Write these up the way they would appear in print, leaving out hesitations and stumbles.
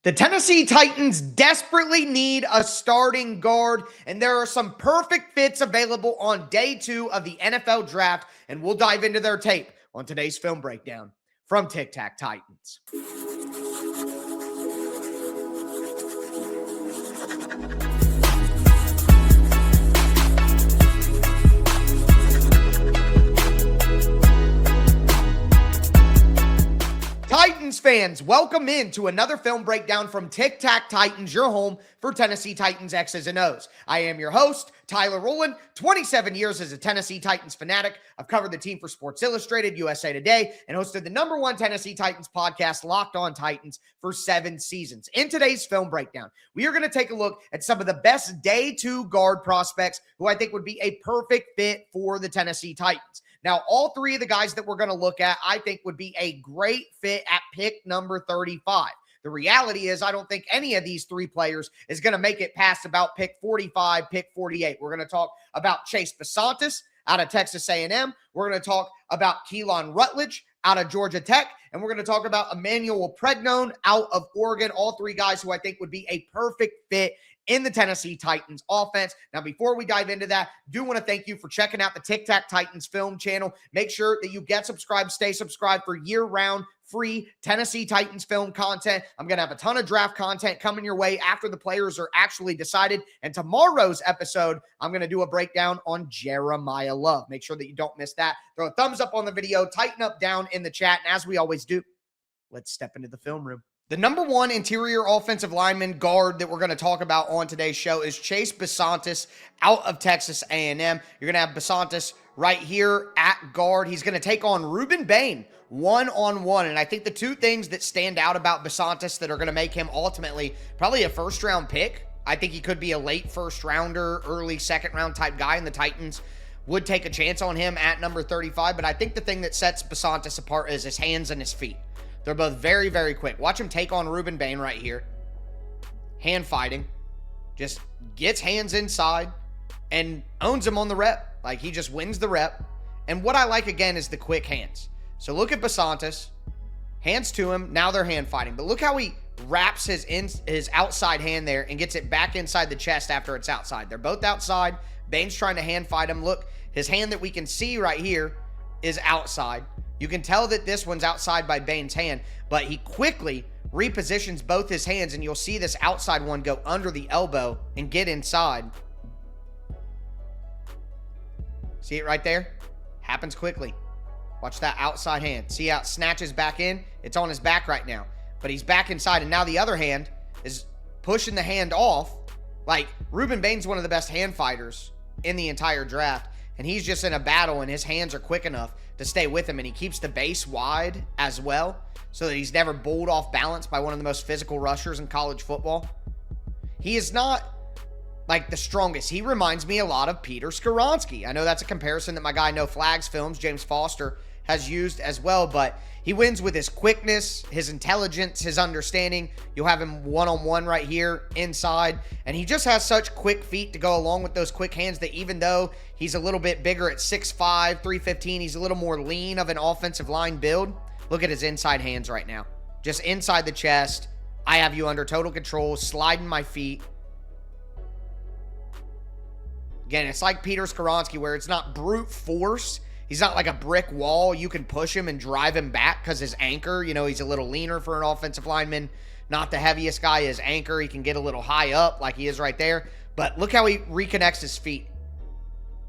The Tennessee Titans desperately need a starting guard, and there are some perfect fits available on day 2 of the NFL draft, and we'll dive into their tape on today's film breakdown from Tic Tac Titans. Titans fans, welcome into another film breakdown from Tic Tac Titans, your home for Tennessee Titans X's and O's. I am your host, Tyler Rowland, 27 years as a Tennessee Titans fanatic. I've covered the team for Sports Illustrated, USA Today, and hosted the #1 Tennessee Titans podcast, Locked On Titans, for 7 seasons. In today's film breakdown, we are going to take a look at some of the best day 2 guard prospects who I think would be a perfect fit for the Tennessee Titans. Now, all 3 of the guys that we're going to look at, I think would be a great fit at pick number 35. The reality is I don't think any of these 3 players is going to make it past about pick 45, pick 48. We're going to talk about Chase Bisontis out of Texas A&M. We're going to talk about Keylan Rutledge out of Georgia Tech. And we're going to talk about Emmanuel Pregnon out of Oregon. All 3 guys who I think would be a perfect fit in the Tennessee Titans offense. Now, before we dive into that, do want to thank you for checking out the Tic Tac Titans film channel. Make sure that you get subscribed, stay subscribed for year-round free Tennessee Titans film content. I'm going to have a ton of draft content coming your way after the players are actually decided. And tomorrow's episode, I'm going to do a breakdown on Jeremiah Love. Make sure that you don't miss that. Throw a thumbs up on the video, tighten up down in the chat. And as we always do, let's step into the film room. The #1 interior offensive lineman guard that we're going to talk about on today's show is Chase Bisontis out of Texas A&M. You're going to have Bisontis right here at guard. He's going to take on Ruben Bain one-on-one. And I think the 2 things that stand out about Bisontis that are going to make him ultimately probably a first-round pick. I think he could be a late first-rounder, early second-round type guy, and the Titans would take a chance on him at number 35. But I think the thing that sets Bisontis apart is his hands and his feet. They're both very, very quick. Watch him take on Ruben Bain right here. Hand fighting. Just gets hands inside and owns him on the rep. Like, he just wins the rep. And what I like, again, is the quick hands. So look at Bisontis. Hands to him. Now they're hand fighting. But look how he wraps his outside hand there and gets it back inside the chest after it's outside. They're both outside. Bain's trying to hand fight him. Look, his hand that we can see right here is outside. You can tell that this one's outside by Bain's hand, but he quickly repositions both his hands, and you'll see this outside one go under the elbow and get inside. See it right there? Happens quickly. Watch that outside hand. See how it snatches back in? It's on his back right now, but he's back inside, and now the other hand is pushing the hand off. Like, Ruben Bain's one of the best hand fighters in the entire draft, and he's just in a battle, and his hands are quick enough to stay with him, and he keeps the base wide as well so that he's never bowled off balance by one of the most physical rushers in college football. He is not like the strongest. He reminds me a lot of Peter Skoronski. I know that's a comparison that my guy No Flags Films, James Foster, has used as well, but he wins with his quickness, his intelligence, his understanding. You'll have him one-on-one right here inside, and he just has such quick feet to go along with those quick hands that even though he's a little bit bigger at 6'5", 315, he's a little more lean of an offensive line build. Look at his inside hands right now. Just inside the chest. I have you under total control, sliding my feet. Again, it's like Peter Skoronski, where it's not brute force. He's not like a brick wall. You can push him and drive him back because his anchor, he's a little leaner for an offensive lineman. Not the heaviest guy. His anchor, he can get a little high up like he is right there. But look how he reconnects his feet.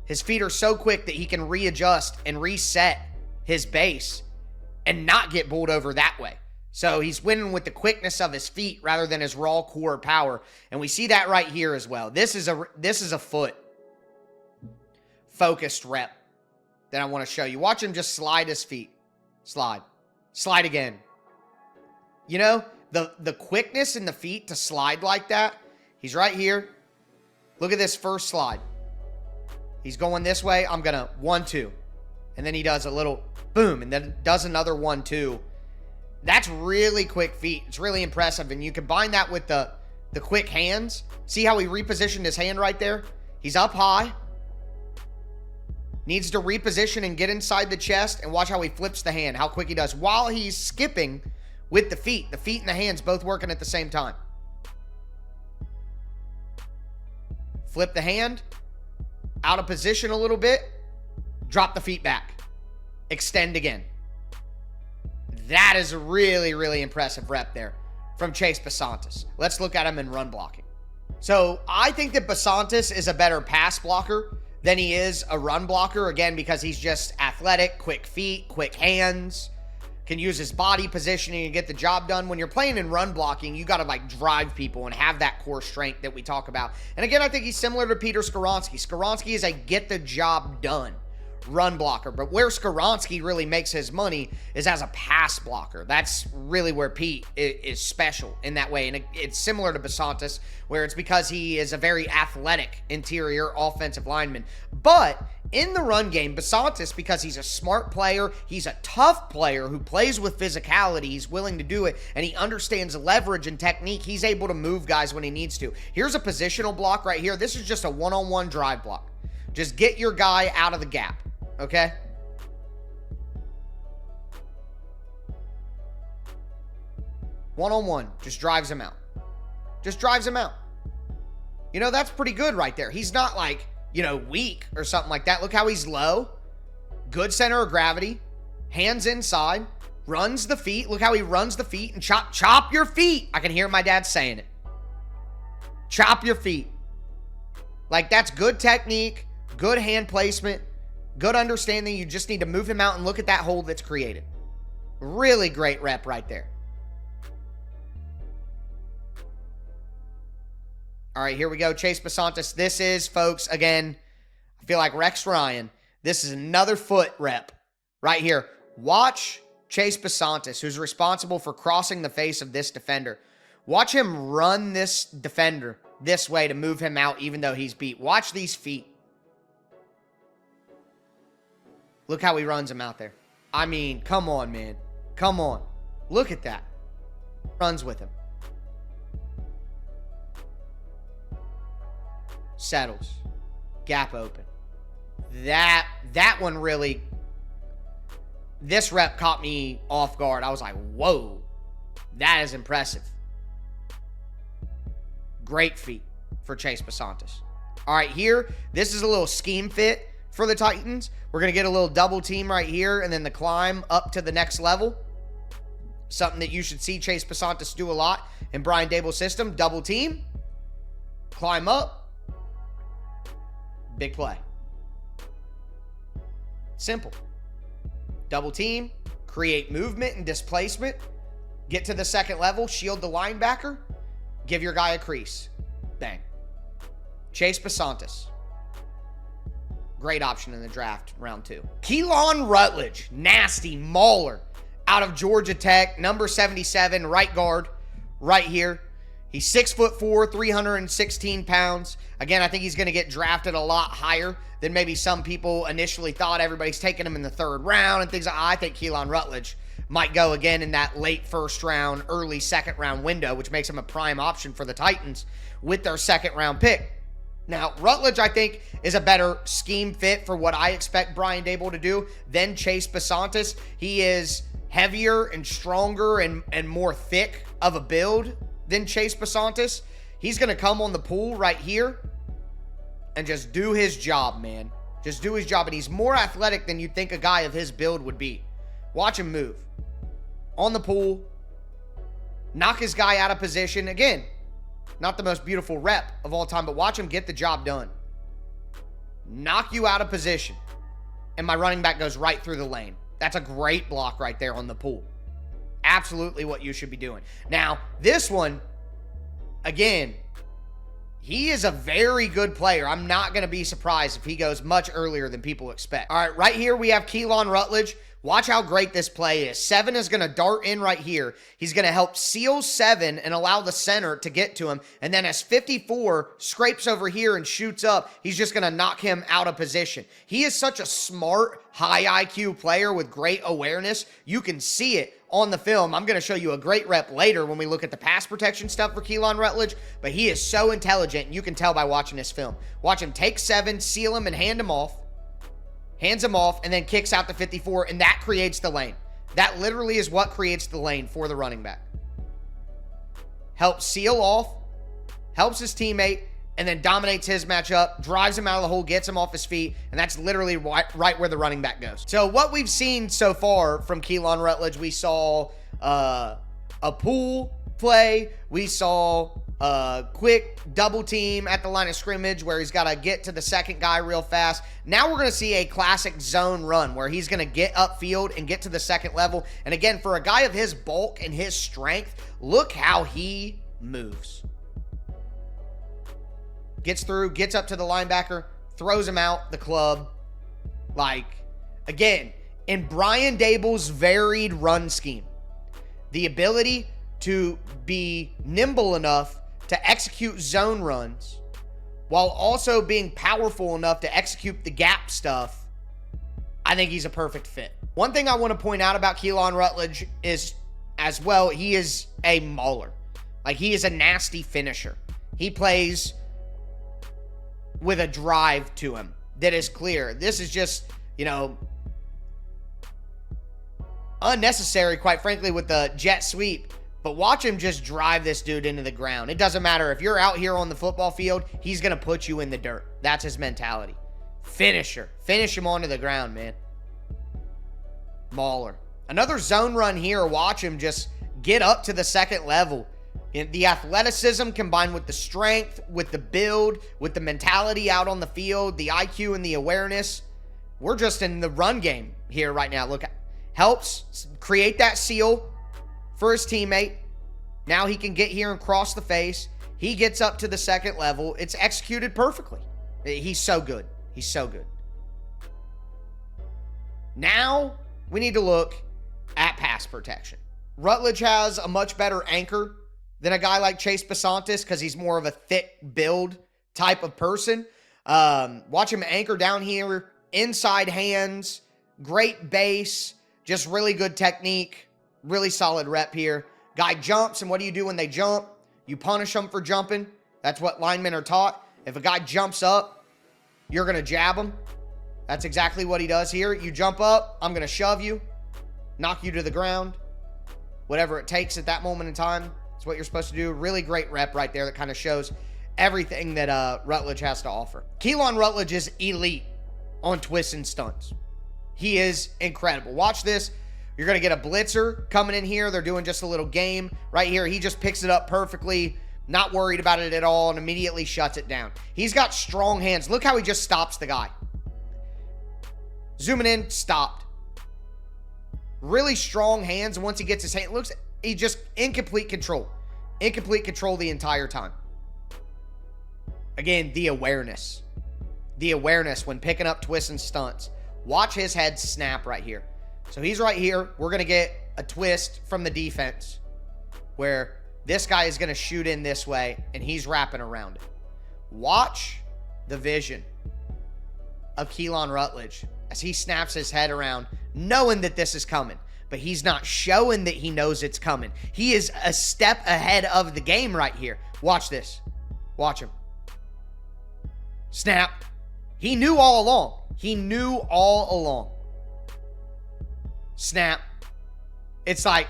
His feet are so quick that he can readjust and reset his base and not get bowled over that way. So he's winning with the quickness of his feet rather than his raw core power. And we see that right here as well. This is a foot focused rep that I want to show you. Watch him just slide his feet. Slide. Slide again. The quickness in the feet to slide like that. He's right here. Look at this first slide. He's going this way. I'm going to 1-2. And then he does a little boom and then does another 1-2. That's really quick feet. It's really impressive. And you combine that with the quick hands. See how he repositioned his hand right there? He's up high. Needs to reposition and get inside the chest, and watch how he flips the hand, how quick he does, while he's skipping with the feet and the hands both working at the same time. Flip the hand, out of position a little bit, drop the feet back, extend again. That is a really, really impressive rep there from Chase Bisontis. Let's look at him in run blocking. So I think that Bisontis is a better pass blocker than he is a run blocker, again, because he's just athletic, quick feet, quick hands, can use his body positioning and get the job done. When you're playing in run blocking, you got to like drive people and have that core strength that we talk about. And again, I think he's similar to Peter Skoronski. Skoronski is a get the job done run blocker, but where Skoronski really makes his money is as a pass blocker. That's really where Pete is special in that way. And it's similar to Bisontis, where it's because he is a very athletic interior offensive lineman. But in the run game, Bisontis, because he's a smart player, he's a tough player who plays with physicality, he's willing to do it, and he understands leverage and technique, he's able to move guys when he needs to. Here's a positional block right here. This is just a one-on-one drive block. Just get your guy out of the gap. Okay? One-on-one. Just drives him out. Just drives him out. You know, that's pretty good right there. He's not like, you know, weak or something like that. Look how he's low. Good center of gravity. Hands inside. Runs the feet. Look how he runs the feet and chop your feet. I can hear my dad saying it. Chop your feet. Like, that's good technique, good hand placement, good understanding. You just need to move him out and look at that hole that's created. Really great rep right there. All right, here we go. Chase Bisontis. This is, folks, again, I feel like Rex Ryan. This is another foot rep right here. Watch Chase Bisontis, who's responsible for crossing the face of this defender. Watch him run this defender this way to move him out even though he's beat. Watch these feet. Look how he runs him out there. I mean, come on, man. Come on. Look at that. Runs with him. Settles. Gap open. That one really, this rep caught me off guard. I was like, whoa. That is impressive. Great feat for Chase Bisontis. All right, here, this is a little scheme fit for the Titans. We're going to get a little double team right here and then the climb up to the next level. Something that you should see Chase Bisontis do a lot in Brian Daboll's system. Double team. Climb up. Big play. Simple. Double team. Create movement and displacement. Get to the second level. Shield the linebacker. Give your guy a crease. Bang. Chase Bisontis. Great option in the draft, round 2. Keylan Rutledge. Nasty mauler out of Georgia Tech. Number 77, right guard, right here. He's 6'4", 316 pounds. Again, I think he's going to get drafted a lot higher than maybe some people initially thought. Everybody's taking him in the 3rd round and things. I think Keylan Rutledge might go again in that late 1st round, early 2nd round window, which makes him a prime option for the Titans with their 2nd round pick. Now, Rutledge, I think, is a better scheme fit for what I expect Brian Daboll to do than Chase Bisontis. He is heavier and stronger and more thick of a build than Chase Bisontis. He's going to come on the pool right here and just do his job, man. Just do his job. And he's more athletic than you'd think a guy of his build would be. Watch him move. On the pool. Knock his guy out of position. Again, not the most beautiful rep of all time, but watch him get the job done. Knock you out of position. And my running back goes right through the lane. That's a great block right there on the pool. Absolutely what you should be doing. Now, this one, again, he is a very good player. I'm not going to be surprised if he goes much earlier than people expect. All right, right here we have Keylan Rutledge. Watch how great this play is. 7 is going to dart in right here. He's going to help seal 7 and allow the center to get to him. And then as 54 scrapes over here and shoots up, he's just going to knock him out of position. He is such a smart, high IQ player with great awareness. You can see it on the film. I'm going to show you a great rep later when we look at the pass protection stuff for Keylan Rutledge, but he is so intelligent, and you can tell by watching this film. Watch him take 7, seal him, and hand him off. Hands him off, and then kicks out the 54, and that creates the lane. That literally is what creates the lane for the running back. Helps seal off, helps his teammate, and then dominates his matchup, drives him out of the hole, gets him off his feet, and that's literally right where the running back goes. So what we've seen so far from Keylan Rutledge, we saw a pull play, we saw a quick double team at the line of scrimmage where he's got to get to the second guy real fast. Now we're going to see a classic zone run where he's going to get upfield and get to the second level. And again, for a guy of his bulk and his strength, look how he moves. Gets through, gets up to the linebacker, throws him out the club. Like, again, in Brian Daboll's varied run scheme, the ability to be nimble enough to execute zone runs while also being powerful enough to execute the gap stuff, I think he's a perfect fit. One thing I want to point out about Keylan Rutledge is, as well, he is a mauler. Like, he is a nasty finisher. He plays with a drive to him that is clear. This is just, unnecessary, quite frankly, with the jet sweep. But watch him just drive this dude into the ground. It doesn't matter. If you're out here on the football field, he's going to put you in the dirt. That's his mentality. Finisher. Finish him onto the ground, man. Mauler. Another zone run here. Watch him just get up to the second level. The athleticism combined with the strength, with the build, with the mentality out on the field, the IQ and the awareness. We're just in the run game here right now. Look, helps create that seal for his teammate. Now he can get here and cross the face. He gets up to the second level. It's executed perfectly. He's so good. He's so good. Now we need to look at pass protection. Rutledge has a much better anchor than a guy like Chase Bisontis because he's more of a thick build type of person. Watch him anchor down here. Inside hands. Great base. Just really good technique. Really solid rep here. Guy jumps, and what do you do when they jump? You punish them for jumping. That's what linemen are taught. If a guy jumps up, you're going to jab him. That's exactly what he does here. You jump up, I'm going to shove you, knock you to the ground. Whatever it takes at that moment in time, that's what you're supposed to do. Really great rep right there that kind of shows everything that Rutledge has to offer. Keylan Rutledge is elite on twists and stunts. He is incredible. Watch this. You're going to get a blitzer coming in here. They're doing just a little game right here. He just picks it up perfectly, not worried about it at all, and immediately shuts it down. He's got strong hands. Look how he just stops the guy. Zooming in, stopped. Really strong hands. And once he gets his hand, looks, he just in complete control. In complete control the entire time. Again, the awareness. The awareness when picking up twists and stunts. Watch his head snap right here. So he's right here. We're going to get a twist from the defense where this guy is going to shoot in this way and he's wrapping around it. Watch the vision of Keylan Rutledge as he snaps his head around knowing that this is coming, but he's not showing that he knows it's coming. He is a step ahead of the game right here. Watch this. Watch him. Snap. He knew all along. He knew all along. Snap. It's like,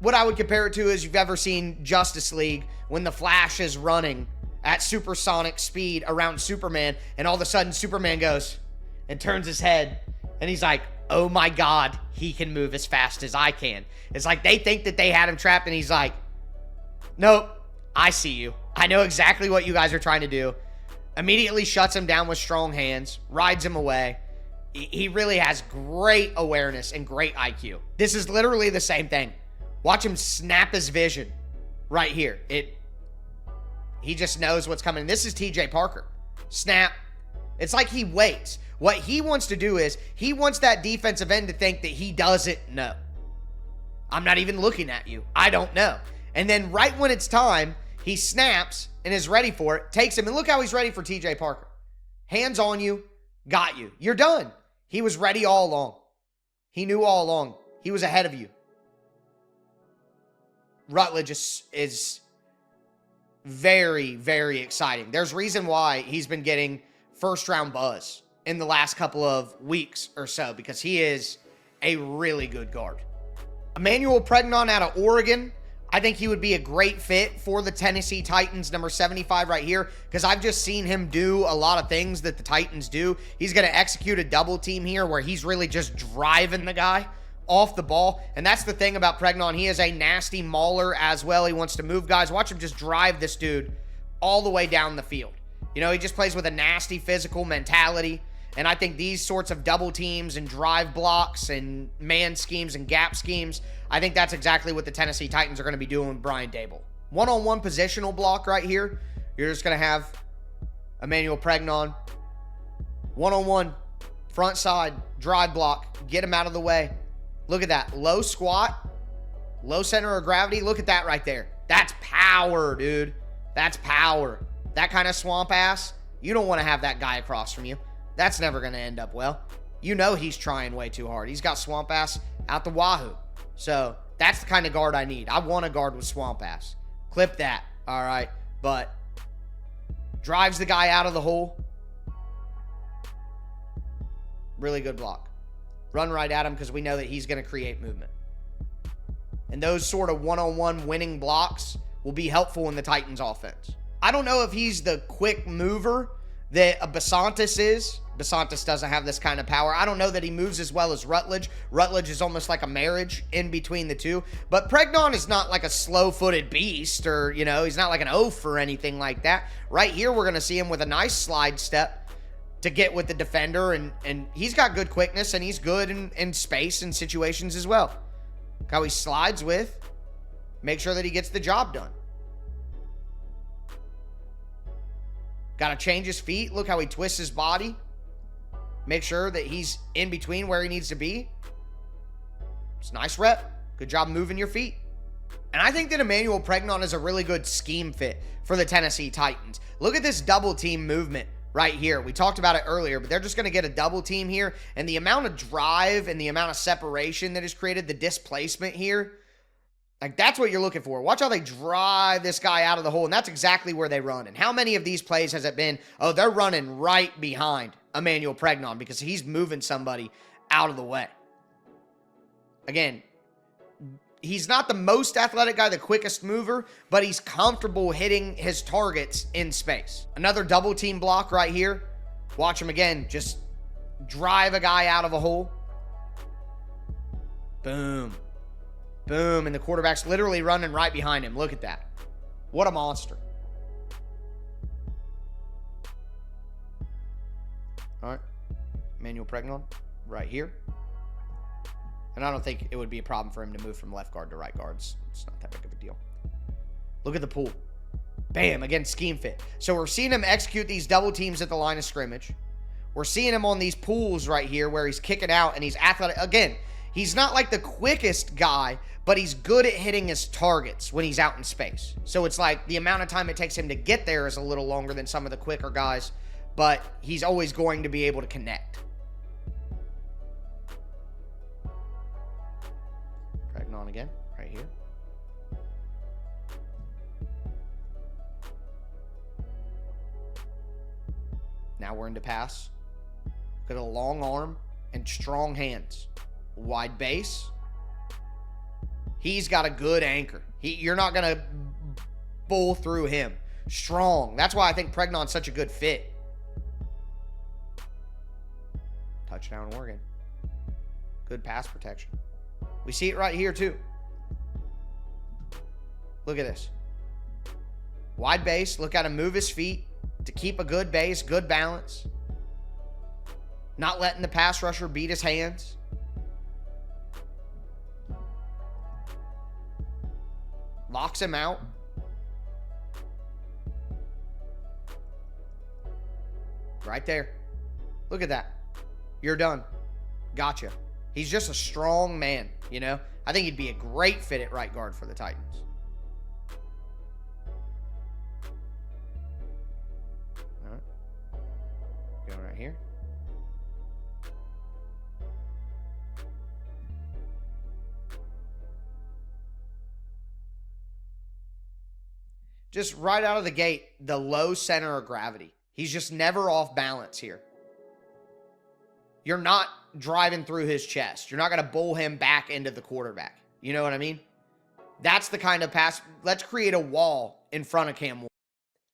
what I would compare it to is you've ever seen Justice League when the Flash is running at supersonic speed around Superman, and all of a sudden Superman goes and turns his head, and he's like, oh my God, he can move as fast as I can. It's like they think that they had him trapped, and he's like, nope, I see you. I know exactly what you guys are trying to do. Immediately shuts him down with strong hands, rides him away. He really has great awareness and great IQ. This is literally the same thing. Watch him snap his vision right here. He just knows what's coming. This is TJ Parker. Snap. It's like he waits. What he wants to do is he wants that defensive end to think that he doesn't know. I'm not even looking at you. I don't know. And then right when it's time, he snaps and is ready for it, takes him, and look how he's ready for TJ Parker. Hands on you, got you. You're done. He was ready all along. He knew all along. He was ahead of you. Rutledge is very, very exciting. There's reason why he's been getting first-round buzz in the last couple of weeks or so, because he is a really good guard. Emmanuel Pregnon out of Oregon. I think he would be a great fit for the Tennessee Titans, number 75 right here, because I've just seen him do a lot of things that the Titans do. He's going to execute a double team here where he's really just driving the guy off the ball. And that's the thing about Pregnon. He is a nasty mauler as well. He wants to move guys. Watch him just drive this dude all the way down the field. You know, he just plays with a nasty physical mentality. And I think these sorts of double teams and drive blocks and man schemes and gap schemes, I think that's exactly what the Tennessee Titans are going to be doing with Brian Daboll. One-on-one positional block right here. You're just going to have Emmanuel Pregnon. One-on-one, front side, drive block. Get him out of the way. Look at that. Low squat, low center of gravity. Look at that right there. That's power, dude. That's power. That kind of swamp ass, you don't want to have that guy across from you. That's never going to end up well. You know he's trying way too hard. He's got swamp ass out the wahoo. So that's the kind of guard I need. I want a guard with swamp ass. Clip that, all right? But drives the guy out of the hole. Really good block. Run right at him because we know that he's going to create movement. And those sort of one-on-one winning blocks will be helpful in the Titans offense. I don't know if he's the quick mover that a Bisontis is. Bisontis doesn't have this kind of power. I don't know that he moves as well as Rutledge. Rutledge is almost like a marriage in between the two. But Pregnon is not like a slow-footed beast or, you know, he's not like an oaf or anything like that. Right here, we're going to see him with a nice slide step to get with the defender. And he's got good quickness, and he's good in space and situations as well. Look how he slides with. Make sure that he gets the job done. Got to change his feet. Look how he twists his body. Make sure that he's in between where he needs to be. It's a nice rep. Good job moving your feet. And I think that Emmanuel Pregnon is a really good scheme fit for the Tennessee Titans. Look at this double team movement right here. We talked about it earlier, but they're just going to get a double team here. And the amount of drive and the amount of separation that is created, the displacement here, like, that's what you're looking for. Watch how they drive this guy out of the hole, and that's exactly where they run. And how many of these plays has it been? Oh, they're running right behind Emmanuel Pregnon because he's moving somebody out of the way. Again, he's not the most athletic guy, the quickest mover, but he's comfortable hitting his targets in space. Another double team block right here. Watch him again. Just drive a guy out of a hole. Boom. Boom, and the quarterback's literally running right behind him. Look at that. What a monster. All right. Emmanuel Pregnon right here. And I don't think it would be a problem for him to move from left guard to right guards. It's not that big of a deal. Look at the pool. Bam, again, scheme fit. So we're seeing him execute these double teams at the line of scrimmage. We're seeing him on these pools right here where he's kicking out and he's athletic. Again, he's not like the quickest guy, but he's good at hitting his targets when he's out in space. So it's like the amount of time it takes him to get there is a little longer than some of the quicker guys, but he's always going to be able to connect. Pregnon again, right here. Now we're into pass. Look at a long arm and strong hands. Wide base. He's got a good anchor. You're not going to bull through him. Strong. That's why I think Pregnon's such a good fit. Touchdown, Oregon. Good pass protection. We see it right here, too. Look at this. Wide base. Look at him move his feet to keep a good base, good balance. Not letting the pass rusher beat his hands. Locks him out. Right there. Look at that. You're done. Gotcha. He's just a strong man, you know? I think he'd be a great fit at right guard for the Titans. All right. Going right here. Just right out of the gate, the low center of gravity. He's just never off balance here. You're not driving through his chest. You're not going to bowl him back into the quarterback. You know what I mean? That's the kind of pass. Let's create a wall in front of Cam.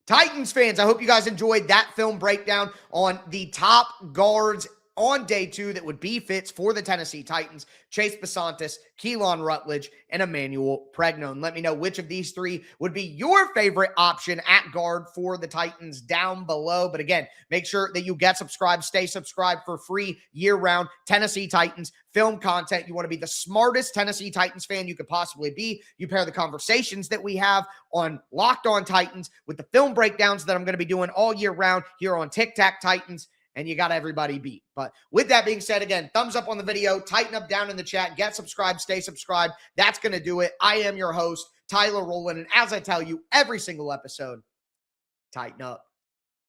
Titans fans, I hope you guys enjoyed that film breakdown on the top guards on day 2 that would be fits for the Tennessee Titans: Chase Bisontis, Keylan Rutledge, and Emmanuel Pregnon. Let me know which of these 3 would be your favorite option at guard for the Titans down below. But again, make sure that you get subscribed, stay subscribed for free year-round Tennessee Titans film content. You want to be the smartest Tennessee Titans fan you could possibly be. You pair the conversations that we have on Locked On Titans with the film breakdowns that I'm going to be doing all year round here on Tic Tac Titans, and you got everybody beat. But with that being said, again, thumbs up on the video, tighten up down in the chat, get subscribed, stay subscribed. That's going to do it. I am your host, Tyler Rowland, and as I tell you every single episode, tighten up.